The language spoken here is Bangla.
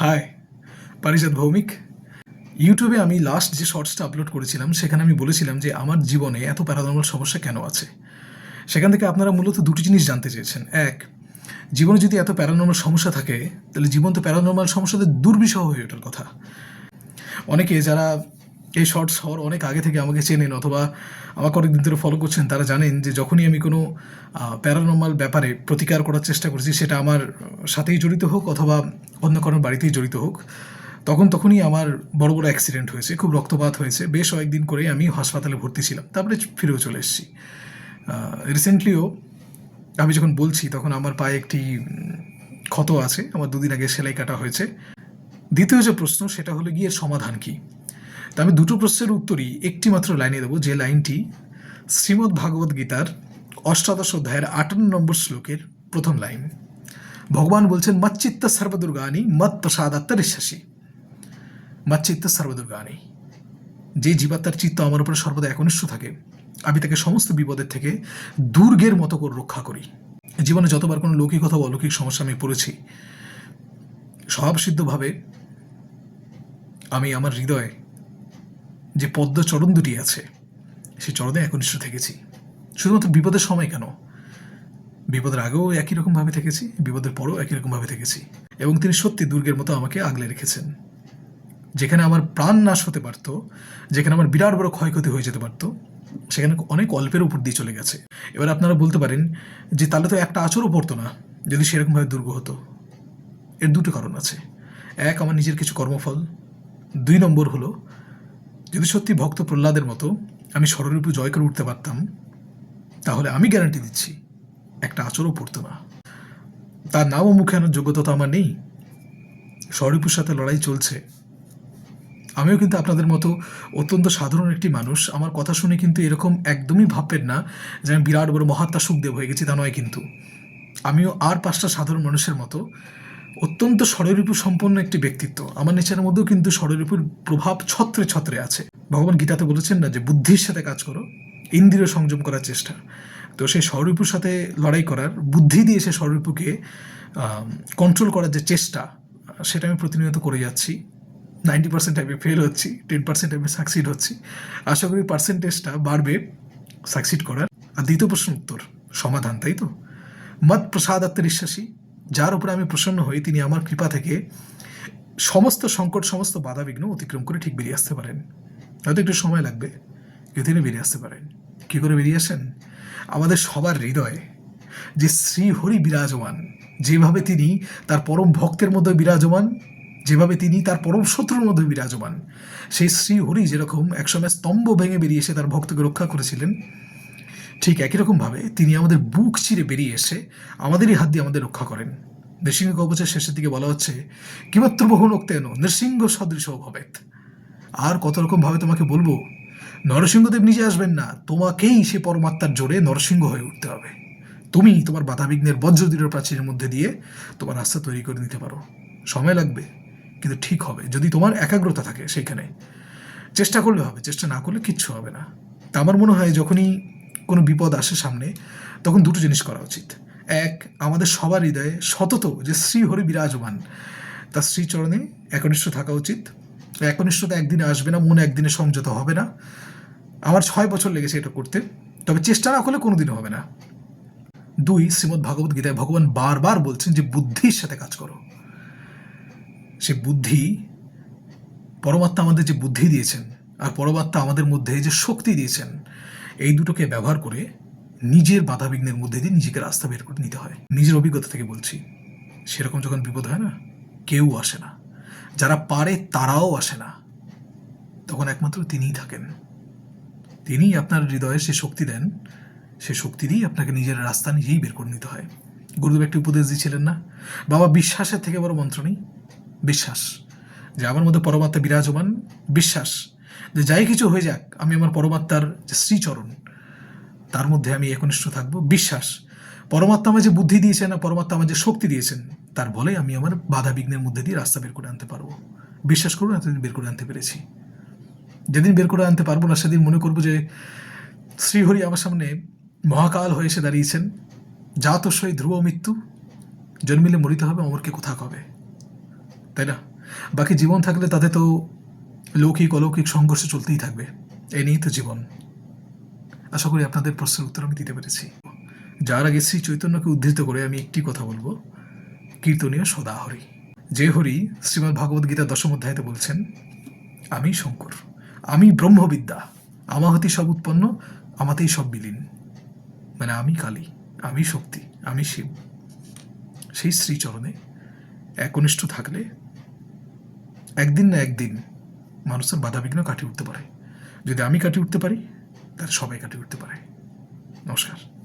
হাই, পারিজাত ভৌমিক। ইউটিউবে আমি লাস্ট যে শর্টসটা আপলোড করেছিলাম সেখানে আমি বলেছিলাম যে আমার জীবনে এত প্যারানর্মাল সমস্যা কেন আছে। সেখান থেকে আপনারা মূলত দুটি জিনিস জানতে চেয়েছেন। এক, জীবনে যদি এত প্যারানর্মাল সমস্যা থাকে তাহলে জীবন তো প্যারানর্মাল সমস্যাদের দুর্বিষহ হয়ে ওঠার কথা। অনেকে যারা এই শর্টস হওয়ার অনেক আগে থেকে আমাকে চেনেন অথবা আমাকে অনেক দিন ধরে ফলো করছেন তারা জানেন যে যখনই আমি কোনো প্যারানর্মাল ব্যাপারে প্রতিকার করার চেষ্টা করছি, সেটা আমার সাথেই জড়িত হোক অথবা অন্য কারোর বাড়িতেই জড়িত হোক, তখনই আমার বড় বড় অ্যাক্সিডেন্ট হয়েছে, খুব রক্তপাত হয়েছে। বেশ কয়েকদিন করেই আমি হাসপাতালে ভর্তি ছিলাম, তারপরে ফিরেও চলে এসেছি। রিসেন্টলিও আমি যখন বলছি তখন আমার পায়ে একটি ক্ষত আছে, আমার 2 দিন আগে সেলাই কাটা হয়েছে। দ্বিতীয় যে প্রশ্ন সেটা হলো গিয়ে এর সমাধান কী। তা আমি দুটো প্রশ্নের উত্তরই একটি মাত্র লাইনে দেবো, যে লাইনটি শ্রীমদ্ ভাগবত গীতার 8th অধ্যায়ের 58 নম্বর শ্লোকের প্রথম লাইন। ভগবান বলছেন, মচ্চিত্ত সর্বদুর্গানি মত প্রসাদাত্তরিশ্বাসী। মচ্চিত্ত সর্বদুর্গানি, যে জীবাত্মার চিত্ত আমার উপরে সর্বদা একনিষ্ঠ থাকে, আমি তাকে সমস্ত বিপদের থেকে দুর্গের মতো করে রক্ষা করি। জীবনে যতবার কোনো লৌকিক অথবা অলৌকিক সমস্যা আমি পড়েছি, স্বভাবসিদ্ধভাবে আমি আমার হৃদয়ে যে পদ্ম চরণ দুটি আছে সেই চরণে একনিষ্ঠ থেকেছি। শুধুমাত্র বিপদের সময় কেন, বিপদের আগেও একই রকমভাবে থেকেছি, বিপদের পরেও একই রকমভাবে থেকেছি। এবং তিনি সত্যি দুর্গের মতো আমাকে আগলে রেখেছেন। যেখানে আমার প্রাণ নাশ হতে পারত, যেখানে আমার বিরাট বড় ক্ষয়ক্ষতি হয়ে যেতে পারত, সেখানে অনেক অল্পের উপর দিয়ে চলে গেছে। এবার আপনারা বলতে পারেন যে তাহলে তো একটা আঁচড়ও পড়তো না যদি সেরকমভাবে দুর্গ হতো। এর দুটো কারণ আছে। এক, আমার নিজের কিছু কর্মফল। 2 নম্বর হলো, যদি সত্যি ভক্ত প্রহ্লাদের মতো আমি ষড়রিপু জয় করে উঠতে পারতাম, তাহলে আমি গ্যারান্টি দিচ্ছি একটা আঁচড়ও পড়তো না। তার নামও মুখে আনার যোগ্যতা তো আমার নেই। ষড়রিপুর সাথে লড়াই চলছে। আমিও কিন্তু আপনাদের মতো অত্যন্ত সাধারণ একটি মানুষ। আমার কথা শুনে কিন্তু এরকম একদমই ভাববেন না যে আমি বিরাট বড় মহাত্মা সুখদেব হয়ে গেছি, তা নয়। কিন্তু আমিও আর 5টা সাধারণ মানুষের মতো অত্যন্ত ষড়রিপু সম্পন্ন একটি ব্যক্তিত্ব। আমার নেচারের মধ্যেও কিন্তু ষড়রিপুর প্রভাব ছত্রে ছত্রে আছে। ভগবান গীতাতে বলেছেন না যে বুদ্ধির সাথে কাজ করো, ইন্দ্রিয় সংযম করার চেষ্টা। তো সেই ষড়রিপুর সাথে লড়াই করার, বুদ্ধি দিয়ে সে ষড়রিপুকে কন্ট্রোল করার যে চেষ্টা, সেটা আমি প্রতিনিয়ত করে যাচ্ছি। 90% আমি ফেল হচ্ছি, 10% আমি সাকসিড হচ্ছি। আশা করি পার্সেন্টেজটা বাড়বে সাকসিড করার। আর দ্বিতীয় প্রশ্ন উত্তর সমাধান, তাই তো? মত প্রসাদাত্তরিশ্বাসী, যার উপরে আমি প্রসন্ন হই, তিনি আমার কৃপা থেকে সমস্ত সংকট, সমস্ত বাধাবিঘ্ন অতিক্রম করে ঠিক বেরিয়ে আসতে পারেন। হয়তো একটু সময় লাগবে, কিন্তু তিনি বেরিয়ে আসতে পারেন। কী করে বেরিয়ে আসেন? আমাদের সবার হৃদয়ে যে শ্রীহরি বিরাজমান, যেভাবে তিনি তার পরম ভক্তের মধ্যে বিরাজমান, যেভাবে তিনি তার পরম শত্রুর মধ্যে বিরাজমান, সেই শ্রীহরি যেরকম একসময় স্তম্ভ ভেঙে বেরিয়ে এসে তার ভক্তকে রক্ষা করেছিলেন, ঠিক একই রকমভাবে তিনি আমাদের বুক চিরে বেরিয়ে এসে আমাদেরই হাত দিয়ে আমাদের রক্ষা করেন। নৃসিংহ কবচের শেষের দিকে বলা হচ্ছে, কিমাত্র বহু লোকতেন নৃসিংহ সদৃশ ভবেত। আর কত রকমভাবে তোমাকে বলবো, নরসিংহদেব নিজে আসবেন না, তোমাকেই সে পরমাত্মার জোরে নরসিংহ হয়ে উঠতে হবে। তুমি তোমার বাধাবিঘ্নের বজ্রদৃঢ় প্রাচীরের মধ্যে দিয়ে তোমার রাস্তা তৈরি করে নিতে পারো। সময় লাগবে, কিন্তু ঠিক হবে যদি তোমার একাগ্রতা থাকে। সেইখানে চেষ্টা করলে হবে, চেষ্টা না করলে কিচ্ছু হবে না। তা আমার মনে হয় যখনই কোনো বিপদ আসে সামনে, তখন দুটো জিনিস করা উচিত। এক, আমাদের সবার হৃদয়ে সতত যে শ্রীহরি বিরাজমান, তার শ্রীচরণে একনিষ্ঠ থাকা উচিত। একনিষ্ঠতা একদিনে আসবে না, মনে একদিনে সংযত হবে না। আমার 6 বছর লেগেছে এটা করতে, তবে চেষ্টা না করলে কোনোদিনও হবে না। 2, শ্রীমদ্ ভাগবত গীতায় ভগবান বারবার বলছেন যে বুদ্ধির সাথে কাজ করো। সে বুদ্ধি, পরমাত্মা আমাদের যে বুদ্ধি দিয়েছেন আর পরমাত্মা আমাদের মধ্যে যে শক্তি দিয়েছেন, এই দুটোকে ব্যবহার করে নিজের বাধাবিঘ্নের মধ্যে দিয়ে নিজেকে রাস্তা বের করে নিতে হয়। নিজের অভিজ্ঞতা থেকে বলছি, সেরকম যখন বিপদ হয় না, কেউ আসে না। যারা পারে তারাও আসে না। তখন একমাত্র তিনিই থাকেন। তিনিই আপনার হৃদয়ে সে শক্তি দেন, সে শক্তি দিয়েই আপনাকে নিজের রাস্তা নিজেই বের করে নিতে হয়। গুরুদেব একটি উপদেশ দিয়েছিলেন না, বাবা, বিশ্বাসের থেকে বড় মন্ত্র নেই। বিশ্বাস যে আমার মধ্যে পরমাত্মা বিরাজমান, বিশ্বাস যে যাই কিছু হয়ে যাক আমি আমার পরমাত্মার যে শ্রীচরণ, তার মধ্যে আমি একনিষ্ঠ থাকবো। বিশ্বাস পরমাত্মা আমার যে বুদ্ধি দিয়েছেন না, পরমাত্মা আমার যে শক্তি দিয়েছেন, তার বলে আমি আমার বাধা বিঘ্নের মধ্যে দিয়ে রাস্তা বের করে আনতে পারবো। বিশ্বাস করুন, এতদিন বের করে আনতে পেরেছি। যেদিন বের করে আনতে পারবো না, সেদিন মনে করবো যে শ্রীহরি আমার সামনে মহাকাল হয়ে এসে দাঁড়িয়েছেন। যা তো সই ধ্রুব মৃত্যু, জন্মিলে মরিতে হবে, অমরকে কোথা কবে, তাই না? বাকি জীবন থাকলে তাতে তো লৌকিক অলৌকিক সংঘর্ষ চলতেই থাকবে। এ নিয়েই তো জীবন। আশা করি আপনাদের প্রশ্নের উত্তর আমি দিতে পেরেছি। যার আগে শ্রী চৈতন্যকে উদ্ধৃত করে আমি একটি কথা বলবো, কীর্তনীয় সদা হরি। যে হরি শ্রীমদ্ ভাগবত গীতা 10ম অধ্যায়তে বলছেন, আমি শঙ্কর, আমি ব্রহ্মবিদ্যা, আমা হতে সব উৎপন্ন, আমাতেই সব বিলীন। মানে আমি কালী, আমি শক্তি, আমি শিব। সেই শ্রীচরণে একনিষ্ঠ থাকলে একদিন না একদিন মানুষের বাধাবিঘ্ন কাটিয়ে উঠতে পারে। যদি আমি কাটিয়ে উঠতে পারি, তাহলে সবাই কাটিয়ে উঠতে পারে। নমস্কার।